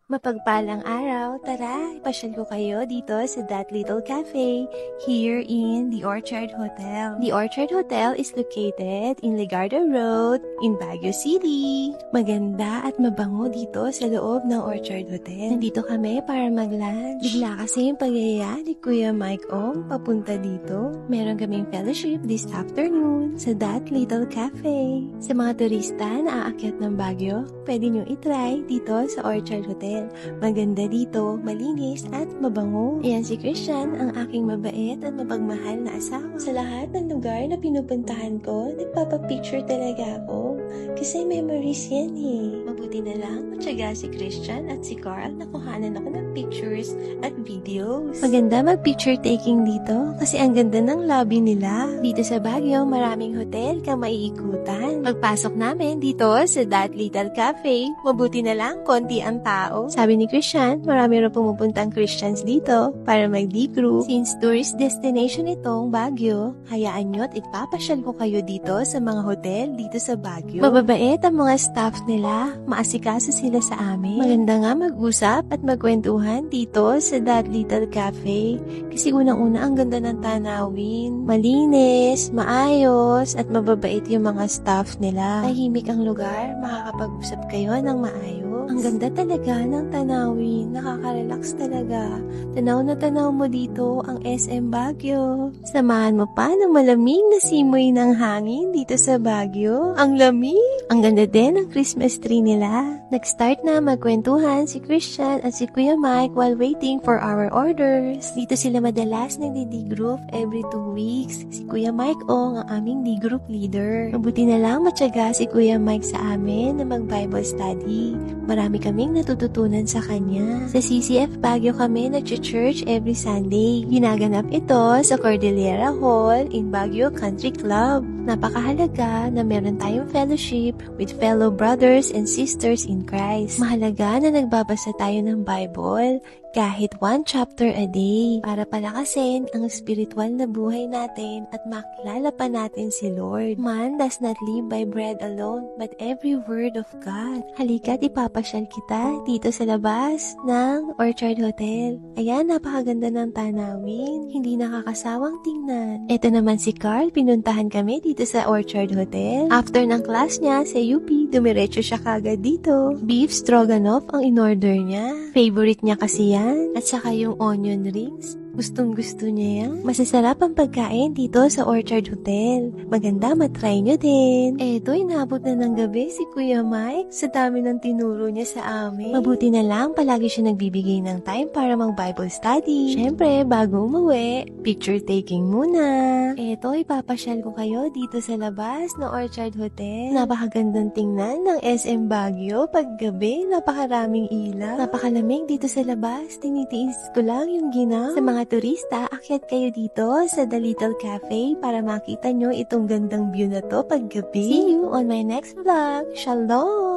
Mapagpalang araw, tara, ipasyal ko kayo dito sa That Little Cafe here in the Orchard Hotel. The Orchard Hotel is located in Legarda Road in Baguio City. Maganda at mabango dito sa loob ng Orchard Hotel. Nandito kami para mag-lunch. Bigla kasi yung pagyaya ni Kuya Mike Ong papunta dito. Meron kaming fellowship this afternoon sa That Little Cafe. Sa mga turista na aakyat ng Baguio, pwede nyo itry dito sa Orchard Hotel. Maganda dito, malinis at mabango. Ayan si Christian, ang aking mabait at mapagmahal na asawa. Sa lahat ng lugar na pinupuntahan ko, nagpapapicture talaga ako. Kasi memories yan eh. Mabuti na lang, matyaga si Christian at si Carl na kuhanan ako ng pictures at videos. Maganda mag-picture taking dito kasi ang ganda ng lobby nila. Dito sa Baguio, maraming hotel kang maiikutan. Pagpasok namin dito sa That Little Cafe, mabuti na lang konti ang tao. Sabi ni Christian, marami rin pumupuntang Christians dito para mag-D-group. Since tourist destination itong Baguio, hayaan nyo at ipapasyal ko kayo dito sa mga hotel dito sa Baguio. Mababait ang mga staff nila, maasikaso sila sa amin. Maganda nga mag-usap at magkwentuhan dito sa That Little Cafe kasi unang-una ang ganda ng tanawin. Malinis, maayos, at mababait yung mga staff nila. Tahimik ang lugar, makakapag-usap kayo ng maayos. Ang ganda talaga ng tanawin, nakaka-relax talaga. Tanaw na tanaw mo dito ang SM Baguio. Samahan mo pa ng malamig na simoy ng hangin dito sa Baguio. Ang lamig! Ang ganda din ng Christmas tree nila. Nag-start na magkwentuhan si Christian at si Kuya Mike while waiting for our orders. Dito sila madalas nagdi-D-group every 2 weeks. Si Kuya Mike ang aming D-group leader. Mabuti na lang matyaga si Kuya Mike sa amin na mag-Bible study. Marami kaming natututunan sa kanya. Sa CCF Baguio kami nag-church every Sunday. Ginaganap ito sa Cordillera Hall in Baguio Country Club. Napakahalaga na meron tayong fellowship with fellow brothers and sisters in Christ. Mahalaga na nagbabasa tayo ng Bible kahit 1 chapter a day para palakasin ang spiritual na buhay natin at makilala pa natin si Lord. Man does not live by bread alone but every word of God. Halika't ipapasyal kita dito sa labas ng Orchard Hotel. Ayan, napakaganda ng tanawin. Hindi nakakasawang tingnan. Ito naman si Carl, pinuntahan kami dito sa Orchard Hotel. After ng class niya sa UP, dumiretso siya kagad dito. Beef stroganoff ang in-order niya. Favorite niya kasi yan. At saka yung onion rings. Gustong-gusto niya yan. Masasarap ang pagkain dito sa Orchard Hotel. Maganda, matry nyo din. Eto, inabot na ng gabi si Kuya Mike sa dami ng tinuro niya sa amin. Mabuti na lang, palagi siya nagbibigay ng time para mag-Bible study. Siyempre, bago umuwi, picture taking muna. Eto, ipapasyal ko kayo dito sa labas ng Orchard Hotel. Napakagandang tingnan ng SM Baguio. Paggabi, napakaraming ilaw. Napakalamig dito sa labas. Tinitiis ko lang yung ginaw. Sa mga turista, akyat kayo dito sa The Little Cafe para makita nyo itong gandang view na to paggabi. See you on my next vlog. Shalom!